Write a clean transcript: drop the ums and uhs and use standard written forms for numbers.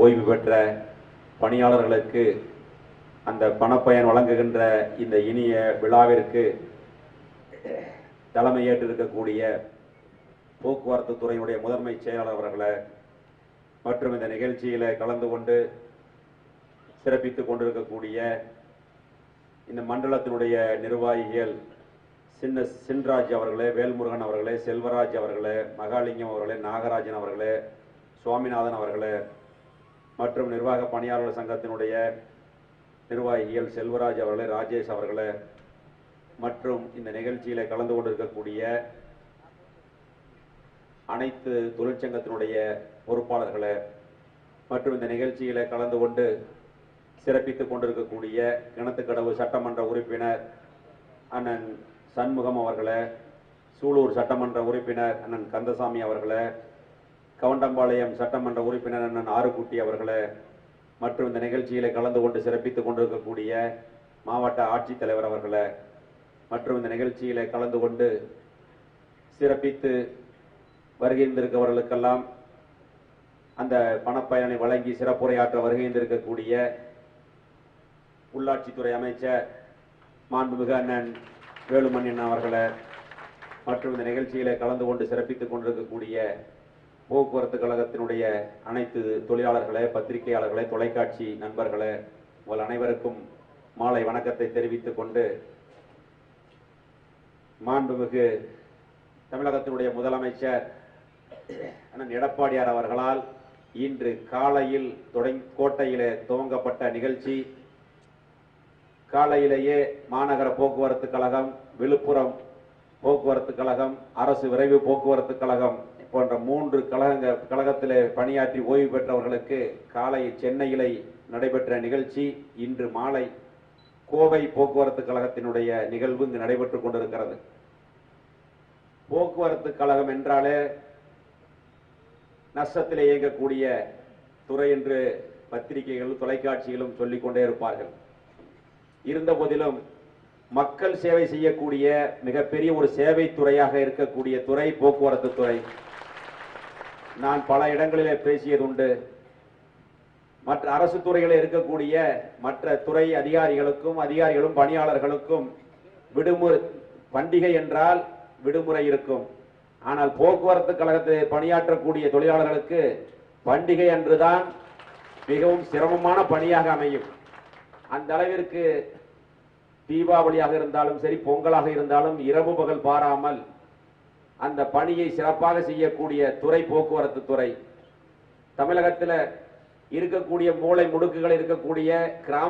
ஓய்வு பெற்ற பணியாளர்களுக்கு அந்த பணப்பயன் வழங்குகின்ற இந்த இனிய விழாவிற்கு தலைமையேற்றிருக்கக்கூடிய போக்குவரத்து துறையினுடைய முதன்மை செயலாளர் அவர்களை மற்றும் இந்த நிகழ்ச்சியில கலந்து கொண்டு சிறப்பித்துக் கொண்டிருக்கக்கூடிய இந்த மண்டலத்தினுடைய நிர்வாகிகள் சின்ராஜ் அவர்களே, வேல்முருகன் அவர்களே, செல்வராஜ் அவர்களே, மகாலிங்கம் அவர்களே, நாகராஜன் அவர்களே, சுவாமிநாதன் அவர்களே மற்றும் நிர்வாக பணியாளர் சங்கத்தினுடைய நிர்வாகிகள் செல்வராஜ் அவர்களே, ராஜேஷ் அவர்களே மற்றும் இந்த நிகழ்ச்சியில கலந்து கொண்டிருக்கக்கூடிய அனைத்து தொழிற்சங்கத்தினுடைய பொறுப்பாளர்களே மற்றும் இந்த நிகழ்ச்சியில கலந்து கொண்டு சிறப்பித்துக் கொண்டிருக்கக்கூடிய கிணத்துக்கடவு சட்டமன்ற உறுப்பினர் அண்ணன் சண்முகம் அவர்களே, சூலூர் சட்டமன்ற உறுப்பினர் அண்ணன் கந்தசாமி அவர்களே, கவுண்டம்பாளையம் சட்டமன்ற உறுப்பினர் அண்ணன் ஆறுகுட்டி அவர்களே மற்றும் இந்த நிகழ்ச்சியில கலந்து கொண்டு சிறப்பித்துக் கொண்டிருக்கக்கூடிய மாவட்ட ஆட்சித்தலைவர் அவர்களே மற்றும் இந்த நிகழ்ச்சியில கலந்து கொண்டு சிறப்பித்து வருகின்றிருக்கவர்களுக்கெல்லாம் அந்த பணப்பயனை வழங்கி சிறப்புரையாற்ற வருகின்றிருக்கக்கூடிய உள்ளாட்சித்துறை அமைச்சர் மாண்புமிகு அண்ணன் வேலுமணியன் அவர்களே மற்றும் இந்த நிகழ்ச்சியில கலந்து கொண்டு சிறப்பித்துக் கொண்டிருக்கக்கூடிய போக்குவரத்து கழகத்தினுடைய அனைத்து தொழிலாளர்களே, பத்திரிகையாளர்களே, தொலைக்காட்சி நண்பர்களே, உங்கள் அனைவருக்கும் மாலை வணக்கத்தை தெரிவித்துக் கொண்டு மாண்புமிகு தமிழகத்தினுடைய முதலமைச்சர் அண்ணன் எடப்பாடியார் அவர்களால் இன்று காலையில் கோட்டையிலே துவங்கப்பட்ட நிகழ்ச்சி காலையிலேயே மாநகர போக்குவரத்து கழகம், விழுப்புரம் போக்குவரத்து கழகம், அரசு விரைவு போக்குவரத்து கழகம் போன்ற 3 கழகத்திலே பணியாற்றி ஓய்வு பெற்றவர்களுக்கு காலை சென்னையிலே நடைபெற்ற நிகழ்ச்சி இன்று மாலை கோவை போக்குவரத்து கழகத்தினுடைய நிகழ்வு இங்கு நடைபெற்றுக் கொண்டிருக்கிறது. போக்குவரத்து கழகம் என்றாலே நஷ்டத்திலே இயங்கக்கூடிய துறை என்று பத்திரிகைகளும் தொலைக்காட்சிகளும் சொல்லிக் கொண்டே இருப்பார்கள். இருந்த போதிலும் மக்கள் சேவை செய்யக்கூடிய மிகப்பெரிய ஒரு சேவை துறையாக இருக்கக்கூடிய துறை போக்குவரத்து துறை. நான் பல இடங்களிலே பேசியது உண்டு. மற்ற அரசு துறைகளில் இருக்கக்கூடிய மற்ற துறை அதிகாரிகளும் பணியாளர்களுக்கும் விடுமுறை, பண்டிகை என்றால் விடுமுறை இருக்கும். ஆனால் போக்குவரத்து கழகத்தில் பணியாற்றக்கூடிய தொழிலாளர்களுக்கு பண்டிகை அன்றுதான் மிகவும் சிரமமான பணியாக அமையும். அந்த அளவிற்கு தீபாவளியாக இருந்தாலும் சரி, பொங்கலாக இருந்தாலும் இரவு பகல் பாராமல் அந்த பணியை சிறப்பாக செய்யக்கூடிய துறை போக்குவரத்து துறை. தமிழகத்தில் இருக்கக்கூடிய மூலை முடுக்குகள் இருக்கக்கூடிய கிராம